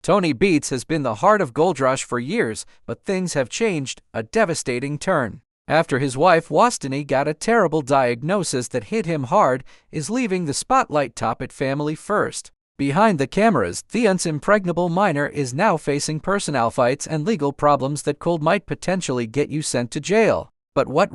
Tony Beets has been the heart of Gold Rush for years, but things have changed, a devastating turn. After his wife Wastany got a terrible diagnosis that hit him hard, is leaving the spotlight top at Family First. Behind the cameras, the once impregnable miner is now facing personnel fights and legal problems that might potentially get you sent to jail. But what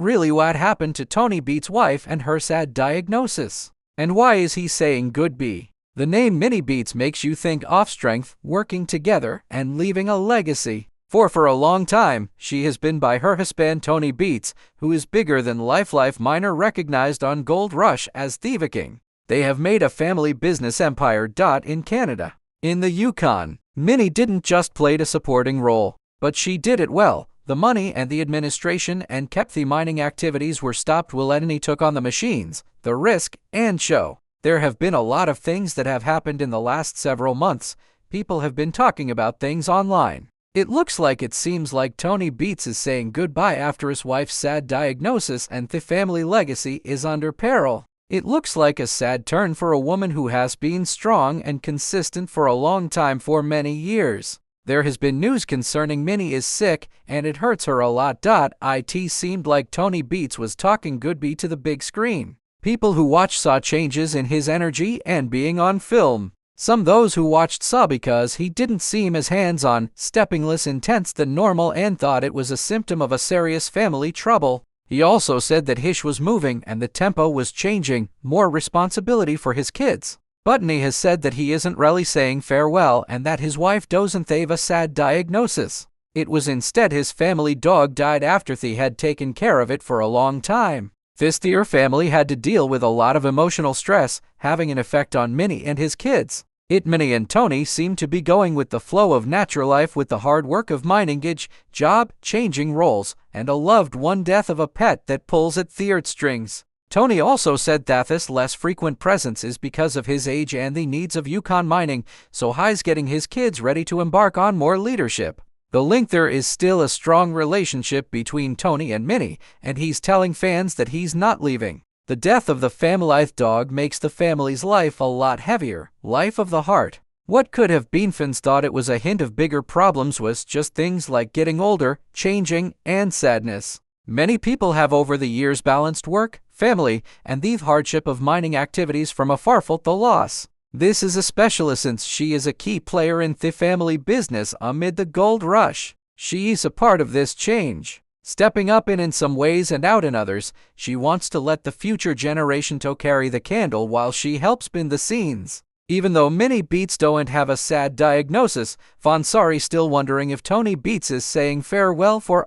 happened to Tony Beets' wife and her sad diagnosis? And why is he saying goodbye? The name Minnie Beets makes you think of strength, working together, and leaving a legacy. For a long time, she has been by her husband Tony Beets, who is bigger than life miner recognized on Gold Rush as the Viking. They have made a family business empire. In Canada. In the Yukon, Minnie didn't just play a supporting role, but she did it well. The money and the administration and kept the mining activities were stopped while Wastany took on the machines, the risk, and show. There have been a lot of things that have happened in the last several months. People have been talking about things online. It seems like Tony Beets is saying goodbye after his wife's sad diagnosis and the family legacy is under peril. It looks like a sad turn for a woman who has been strong and consistent for a long time, for many years. There has been news concerning Minnie is sick and it hurts her a lot. It seemed like Tony Beets was talking goodbye to the big screen. People who watched saw changes in his energy and being on film. Some those who watched saw because he didn't seem as hands-on, stepping less intense than normal, and thought it was a symptom of a serious family trouble. He also said that Hish was moving and the tempo was changing, more responsibility for his kids. Wastany has said that he isn't really saying farewell and that his wife doesn't have a sad diagnosis. It was instead his family dog died after they had taken care of it for a long time. Their family had to deal with a lot of emotional stress, having an effect on Minnie and his kids. Minnie and Tony seem to be going with the flow of natural life with the hard work of mining, job, changing roles, and a loved one death of a pet that pulls at the heartstrings. Tony also said that this less frequent presence is because of his age and the needs of Yukon mining, so he's getting his kids ready to embark on more leadership. The link there is still a strong relationship between Tony and Minnie, and he's telling fans that he's not leaving. The death of the family dog makes the family's life a lot heavier, life of the heart. What could have been fans thought it was a hint of bigger problems was just things like getting older, changing, and sadness. Many people have over the years balanced work, family, and the hardship of mining activities from afar felt the loss. This is especially since she is a key player in the family business amid the gold rush. She is a part of this change, stepping up in some ways and out in others. She wants to let the future generation to carry the candle while she helps spin the scenes. Even though Minnie Beets don't have a sad diagnosis, fans are still wondering if Tony Beets is saying farewell for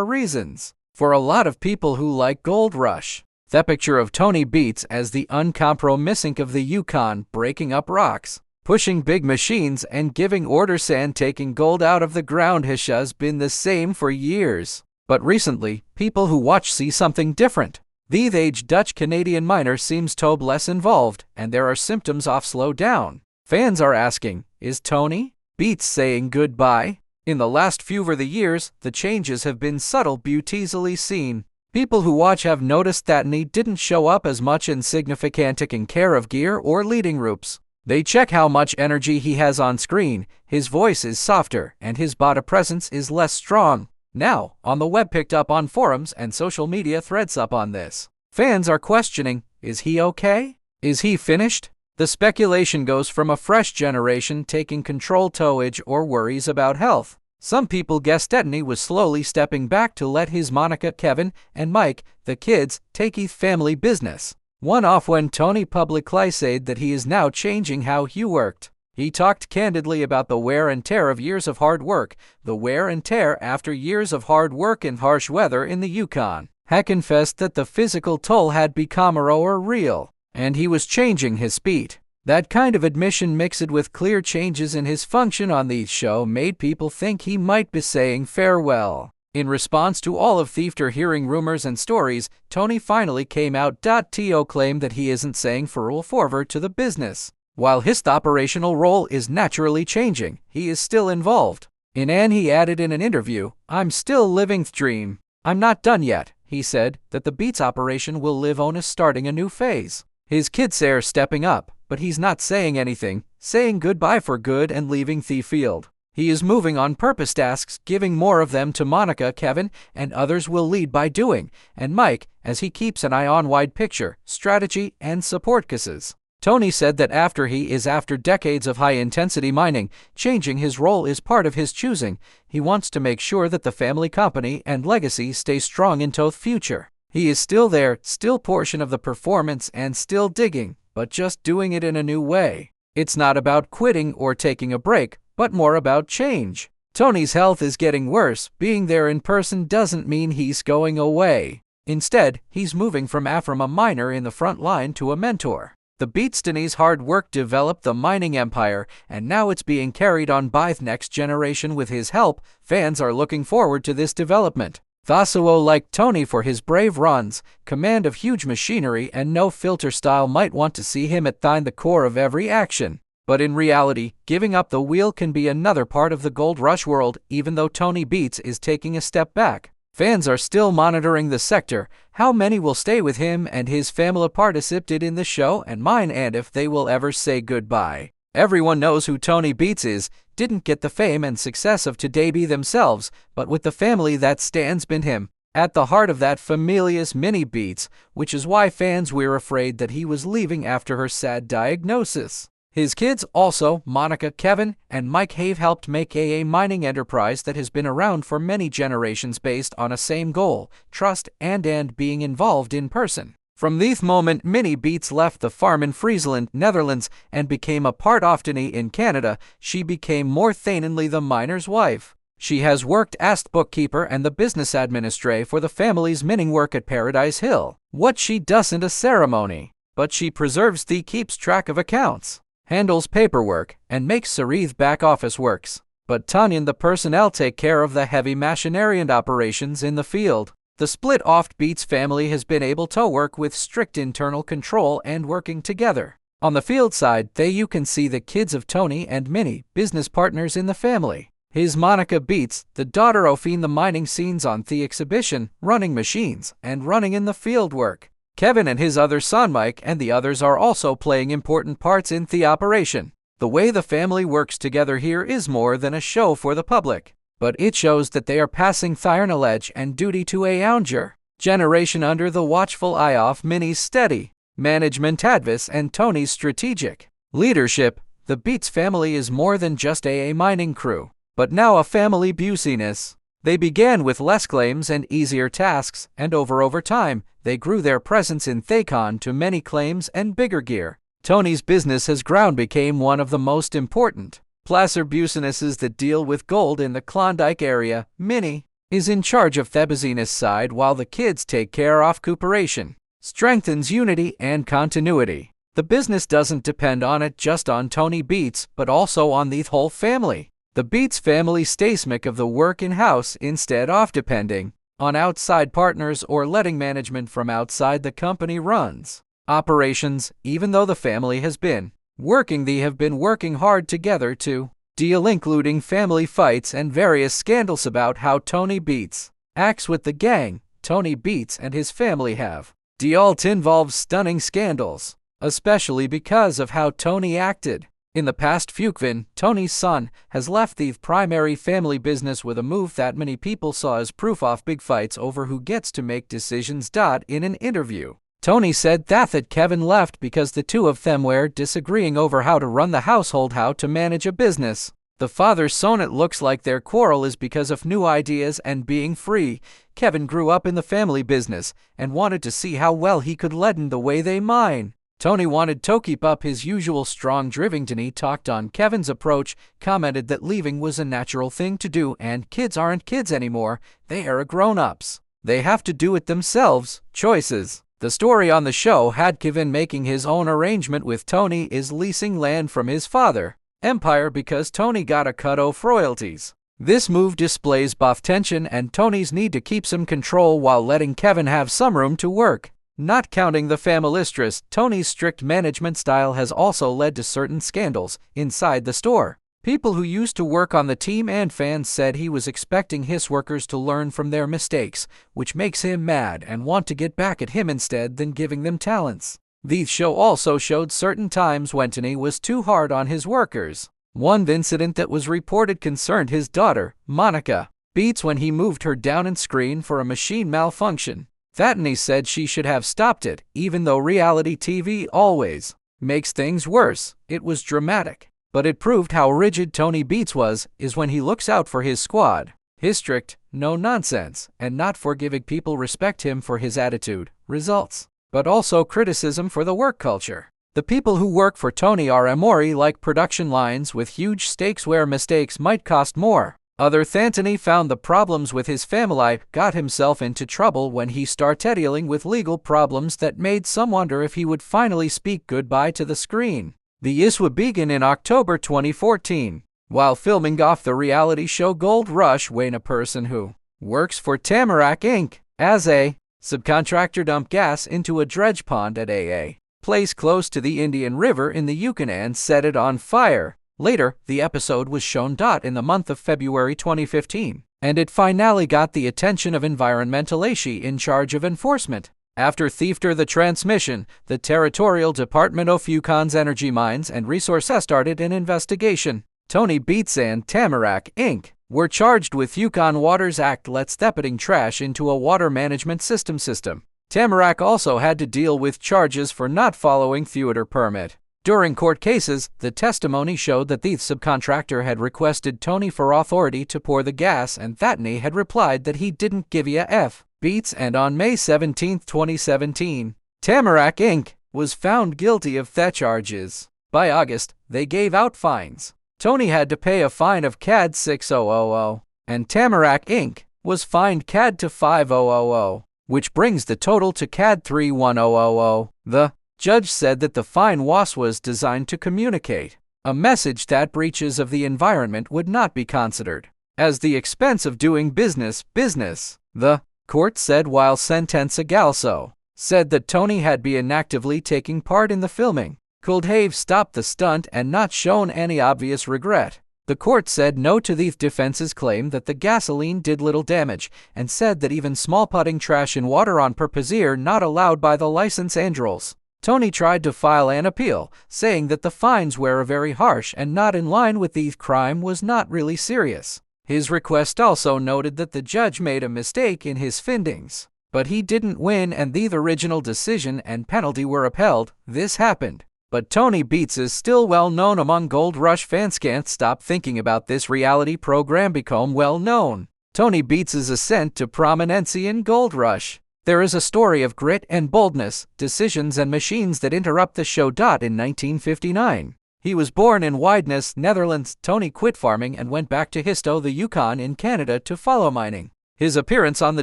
reasons. For a lot of people who like Gold Rush, the picture of Tony Beets as the uncompromising of the Yukon, breaking up rocks, pushing big machines, and giving orders and taking gold out of the ground has been the same for years. But recently, people who watch see something different. The aged Dutch-Canadian miner seems to be less involved, and there are symptoms of slow down. Fans are asking, is Tony Beets saying goodbye? In the last few years, the changes have been subtle but easily seen. People who watch have noticed that he didn't show up as much insignificant taking care of gear or leading groups. They check how much energy he has on screen, his voice is softer, and his body presence is less strong. Now, on the web picked up on forums and social media threads up on this. Fans are questioning, is he okay? Is he finished? The speculation goes from a fresh generation taking control to age or worries about health. Some people guess Wastany was slowly stepping back to let his Monica, Kevin, and Mike, the kids, take his family business. One off when Tony publicly said that he is now changing how he worked. He talked candidly about the wear and tear of years of hard work, the wear and tear after years of hard work in harsh weather in the Yukon. He confessed that the physical toll had become real, and he was changing his speed. That kind of admission mixed with clear changes in his function on the show made people think he might be saying farewell. In response to all of after hearing rumors and stories, Tony finally came out to claim that he isn't saying farewell forward to the business. While his operational role is naturally changing, he is still involved. He added in an interview, "I'm still living the dream. I'm not done yet." He said that the Beets operation will live on as starting a new phase. His kids are stepping up. but he's not saying anything, saying goodbye for good and leaving the field. He is moving on purpose tasks, giving more of them to Monica, Kevin, and others will lead by doing, and Mike, as he keeps an eye on wide picture, strategy, and support cases. Tony said that after decades of high-intensity mining, changing his role is part of his choosing. He wants to make sure that the family company and legacy stay strong into the future. He is still there, still portion of the performance and still digging, but just doing it in a new way. It's not about quitting or taking a break, but more about change. Tony's health is getting worse. Being there in person doesn't mean he's going away. Instead, he's moving from a miner in the front line to a mentor. The Beetstonies' hard work developed the mining empire, and now it's being carried on by the next generation with his help. Fans are looking forward to this development. Thasuo liked Tony for his brave runs, command of huge machinery, and no-filter style. Might want to see him at the core of every action. But in reality, giving up the wheel can be another part of the gold rush world. Even though Tony Beets is taking a step back, fans are still monitoring the sector. How many will stay with him and his family participated in the show and mine, and if they will ever say goodbye. Everyone knows who Tony Beets is. Didn't get the fame and success of today be themselves, but with the family that stands behind him. At the heart of that family is Minnie Beets, which is why fans were afraid that he was leaving after her sad diagnosis. His kids, also Monica, Kevin, and Mike, have helped make a mining enterprise that has been around for many generations based on a same goal, trust, and being involved in person. From this moment, Minnie Beets left the farm in Friesland, Netherlands, and became a part of Tony in Canada. She became more thanly the miner's wife. She has worked as bookkeeper and the business administrator for the family's mining work at Paradise Hill. What she doesn't a ceremony, but she preserves keeps track of accounts, handles paperwork, and makes Sarith back office works. But Tanya and the personnel take care of the heavy machinery and operations in the field. The split-off Beets family has been able to work with strict internal control and working together. On the field side, you can see the kids of Tony and Minnie, business partners in the family. His Monica Beets, the daughter of the mining scenes on the exhibition, running machines, and running in the field work. Kevin and his other son Mike and the others are also playing important parts in the operation. The way the family works together here is more than a show for the public, but it shows that they are passing their knowledge and duty to a younger generation under the watchful eye of Minnie's steady management advice and Tony's strategic leadership. The Beets family is more than just a mining crew, but now a family business. They began with less claims and easier tasks, and over time, they grew their presence in Yukon to many claims and bigger gear. Tony's business has grown, became one of the most important placer businesses that deal with gold in the Klondike area. Minnie is in charge of the business side while the kids take care of cooperation, strengthens unity and continuity. The business doesn't depend on it just on Tony Beets, but also on the whole family. The Beets family stays much of the work in-house instead of depending on outside partners or letting management from outside the company runs operations. Even though the family has been working, they have been working hard together to deal, including family fights and various scandals about how Tony Beets acts with the gang. Tony Beets and his family have dealt involves stunning scandals, especially because of how Tony acted. In the past few years, Tony's son has left the primary family business with a move that many people saw as proof of big fights over who gets to make decisions. In an interview, Tony said that Kevin left because the two of them were disagreeing over how to run the household, how to manage a business. The father's son, it looks like their quarrel is because of new ideas and being free. Kevin grew up in the family business and wanted to see how well he could lead in the way they mine. Tony wanted to keep up his usual strong driving. He talked on Kevin's approach, commented that leaving was a natural thing to do and kids aren't kids anymore, they are grown-ups. They have to do it themselves. Choices. The story on the show had Kevin making his own arrangement with Tony is leasing land from his father, Empire, because Tony got a cut of royalties. This move displays both tension and Tony's need to keep some control while letting Kevin have some room to work. Not counting the family stress, Tony's strict management style has also led to certain scandals inside the store. People who used to work on the team and fans said he was expecting his workers to learn from their mistakes, which makes him mad and want to get back at him instead than giving them talents. The show also showed certain times when Tony was too hard on his workers. One incident that was reported concerned his daughter, Monica Beets, when he moved her down on screen for a machine malfunction. Tony said she should have stopped it, even though reality TV always makes things worse. It was dramatic, but it proved how rigid Tony Beets is when he looks out for his squad. His strict, no-nonsense, and not forgiving people respect him for his attitude, results, but also criticism for the work culture. The people who work for Tony are Amori like production lines with huge stakes where mistakes might cost more. Other Tony found the problems with his family got himself into trouble when he started dealing with legal problems that made some wonder if he would finally speak goodbye to the screen. The issue began in October 2014. While filming off the reality show Gold Rush, when a person who works for Tamarack Inc. as a subcontractor dumped gas into a dredge pond at a place close to the Indian River in the Yukon and set it on fire. Later, the episode was shown in the month of February 2015, and it finally got the attention of environmental agency in charge of enforcement. After thefter the transmission, the Territorial Department of Yukon's Energy Mines and Resources started an investigation. Tony Beets and Tamarack Inc. were charged with Yukon Waters Act let's stepping trash into a water management system. Tamarack also had to deal with charges for not following theater permit. During court cases, the testimony showed that the subcontractor had requested Tony for authority to pour the gas, and Tony had replied that he didn't give a f. Beets, and on May 17, 2017, Tamarack Inc. was found guilty of theft charges. By August, they gave out fines. Tony had to pay a fine of CAD 6000, and Tamarack Inc. was fined CAD to 5000, which brings the total to CAD 31000. The judge said that the fine was designed to communicate a message that breaches of the environment would not be considered as the expense of doing business. The court said, while sentencing also said that Tony had been actively taking part in the filming, could have stopped the stunt and not shown any obvious regret. The court said no to the defense's claim that the gasoline did little damage, and said that even small putting trash in water on purpose are not allowed by the license and rules. Tony tried to file an appeal, saying that the fines were very harsh and not in line with the crime was not really serious. His request also noted that the judge made a mistake in his findings, but he didn't win and the original decision and penalty were upheld. This happened. But Tony Beets is still well known among Gold Rush fans. Can't stop thinking about this reality program become well known. Tony Beets' ascent to prominence in Gold Rush. There is a story of grit and boldness, decisions and machines that interrupt the show. In 1959, he was born in Widnes, Netherlands. Tony quit farming and went back to the Yukon in Canada to follow mining. His appearance on the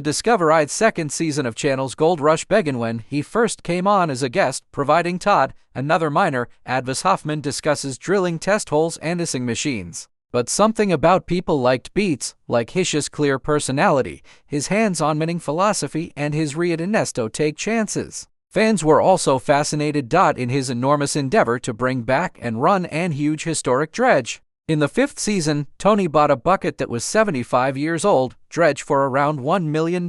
Discovery's second season of Channel's Gold Rush began when he first came on as a guest, providing Todd, another miner. Advis Hoffman discusses drilling test holes and missing machines. But something about people liked Beets, like his clear personality, his hands-on mining philosophy, and his readiness to take chances. Fans were also fascinated in his enormous endeavor to bring back and run an huge historic dredge. In the fifth season, Tony bought a bucket that was 75 years old, dredge for around $1 million.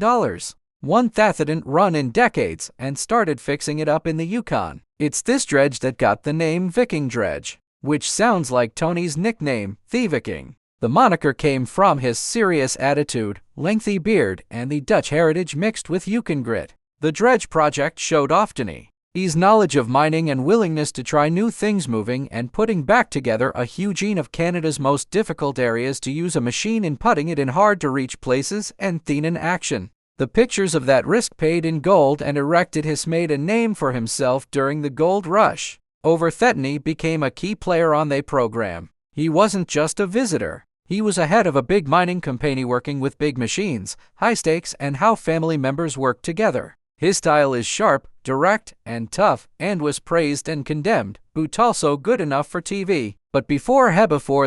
One that didn't run in decades, and started fixing it up in the Yukon. It's this dredge that got the name Viking Dredge, which sounds like Tony's nickname, the Viking. The moniker came from his serious attitude, lengthy beard, and the Dutch heritage mixed with Yukon grit. The dredge project showed off Tony's knowledge of mining and willingness to try new things, moving and putting back together a huge of Canada's most difficult areas to use a machine and putting it in hard-to-reach places and thin in action. The pictures of that risk paid in gold and erected has made a name for himself during the Gold Rush. Tony became a key player on the program. He wasn't just a visitor. He was a head of a big mining company working with big machines, high stakes, and how family members work together. His style is sharp, direct, and tough, and was praised and condemned, but also good enough for TV. But before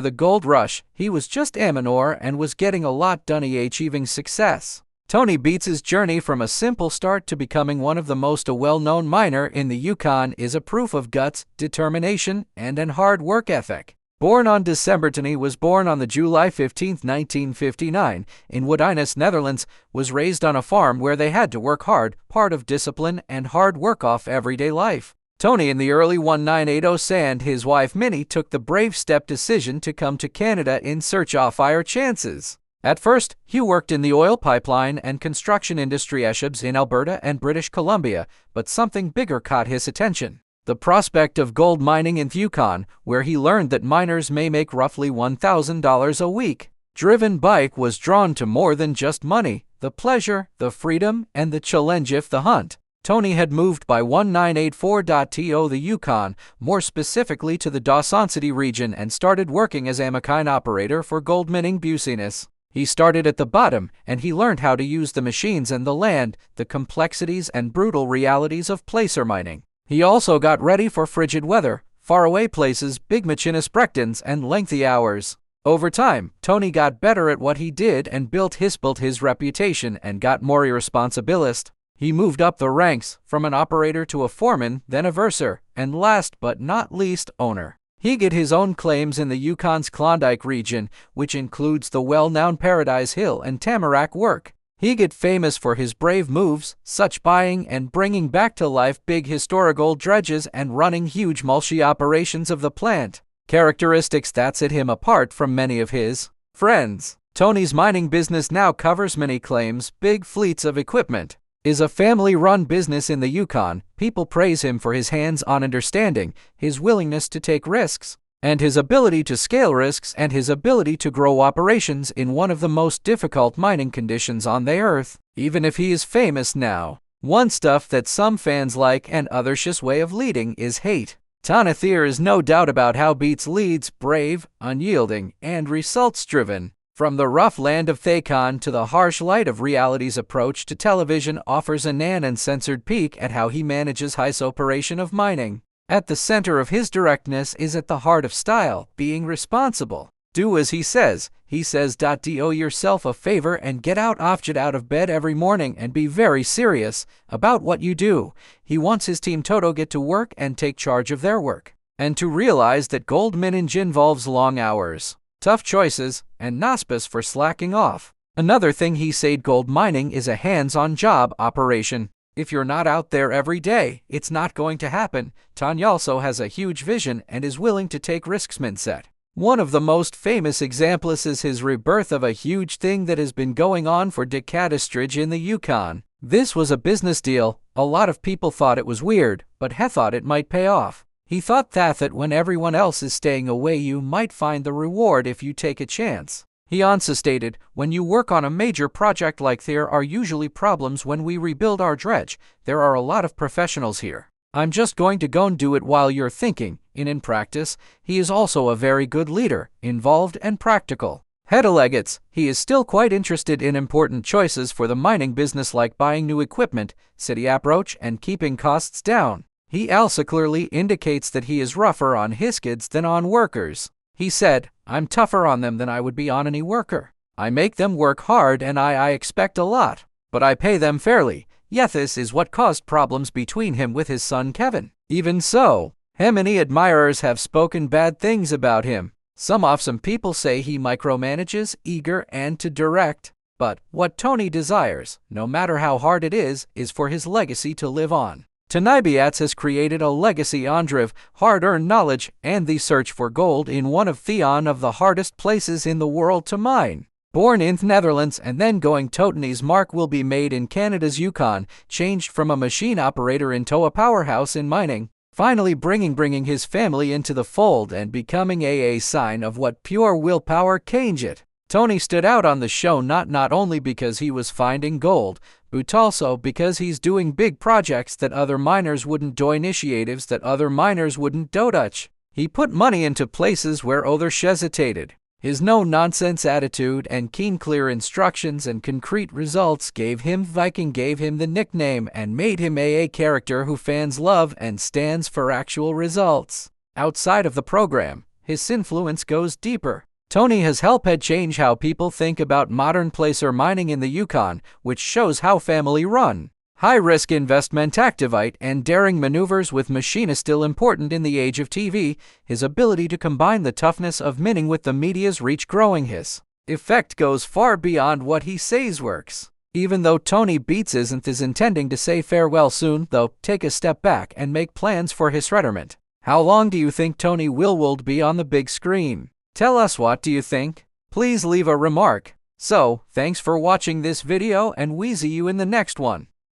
the Gold Rush, he was just amateur and was getting a lot done, achieving success. Tony Beets' journey from a simple start to becoming one of the most well-known miner in the Yukon is a proof of guts, determination, and an hard work ethic. Born on December, Tony was born on July 15, 1959, in Widnes, Netherlands, was raised on a farm where they had to work hard, part of discipline and hard work of everyday life. Tony in the early 1980s and his wife Minnie took the brave step decision to come to Canada in search of higher chances. At first, Hugh worked in the oil pipeline and construction industry in Alberta and British Columbia, but something bigger caught his attention. The prospect of gold mining in Yukon, where he learned that miners may make roughly $1,000 a week. Driven Bike was drawn to more than just money, the pleasure, the freedom, and the challenge of the hunt. Tony had moved by 1984 to the Yukon, more specifically to the Dawson City region, and started working as a machine operator for gold mining business. He started at the bottom, and he learned how to use the machines and the land, the complexities and brutal realities of placer mining. He also got ready for frigid weather, faraway places, big machinist breakdowns, and lengthy hours. Over time, Tony got better at what he did and built his reputation and got more responsibilist. He moved up the ranks, from an operator to a foreman, then a verser, and last but not least, owner. He got his own claims in the Yukon's Klondike region, which includes the well-known Paradise Hill and Tamarack work. He got famous for his brave moves, such buying and bringing back to life big historical dredges and running huge multi-operations of the plant. Characteristics that set him apart from many of his friends. Tony's mining business now covers many claims, big fleets of equipment. Is a family-run business in the Yukon. People praise him for his hands-on understanding, his willingness to take risks, and his ability to scale risks and his ability to grow operations in one of the most difficult mining conditions on the earth, even if he is famous now. One stuff that some fans like and others his way of leading is hate. Tony there is no doubt about how Beets leads, brave, unyielding, and results-driven. From the rough land of Yukon to the harsh light of reality's approach to television offers an uncensored peek at how he manages his operation of mining. At the center of his directness is at the heart of style, being responsible. Do as he says. Do yourself a favor and get out of bed every morning and be very serious about what you do. He wants his team to get to work and take charge of their work, and to realize that gold mining involves long hours, tough choices, and no space for slacking off. Another thing he said, gold mining is a hands-on job operation. If you're not out there every day, it's not going to happen. Tony also has a huge vision and is willing to take risks mindset. One of the most famous examples is his rebirth of a huge thing that has been going on for decades in the Yukon. This was a business deal. A lot of people thought it was weird, but he thought it might pay off. He thought that when everyone else is staying away, you might find the reward if you take a chance. He also stated, when you work on a major project like there are usually problems when we rebuild our dredge. There are a lot of professionals here. I'm just going to go and do it while you're thinking. In practice, he is also a very good leader, involved and practical. Hedelegates, he is still quite interested in important choices for the mining business like buying new equipment, city approach, and keeping costs down. He also clearly indicates that he is rougher on his kids than on workers. He said, I'm tougher on them than I would be on any worker. I make them work hard and I expect a lot, but I pay them fairly. Yet this is what caused problems between him with his son Kevin. Even so, many admirers have spoken bad things about him. Some people say he micromanages, eager and to direct. But what Tony desires, no matter how hard it is for his legacy to live on. Minnie Beets has created a legacy on hard-earned knowledge and the search for gold in one of the hardest places in the world to mine. Born in the Netherlands and then going Tony's mark will be made in Canada's Yukon, changed from a machine operator into a powerhouse in mining, finally bringing his family into the fold and becoming a sign of what pure willpower change it. Tony stood out on the show not only because he was finding gold, but also because he's doing big projects that other miners wouldn't do, initiatives that other miners wouldn't touch. He put money into places where others hesitated. His no-nonsense attitude and keen clear instructions and concrete results gave him Viking, gave him the nickname, and made him a character who fans love and stands for actual results. Outside of the program, his influence goes deeper. Tony has helped change how people think about modern placer mining in the Yukon, which shows how family-run, high-risk investment activate and daring maneuvers with machine is still important in the age of TV. His ability to combine the toughness of mining with the media's reach growing his effect goes far beyond what he says works. Even though Tony Beets is intending to say farewell soon, though, take a step back and make plans for his retirement. How long do you think Tony will be on the big screen? Tell us, what do you think? Please leave a remark. So, thanks for watching this video, and we see you in the next one.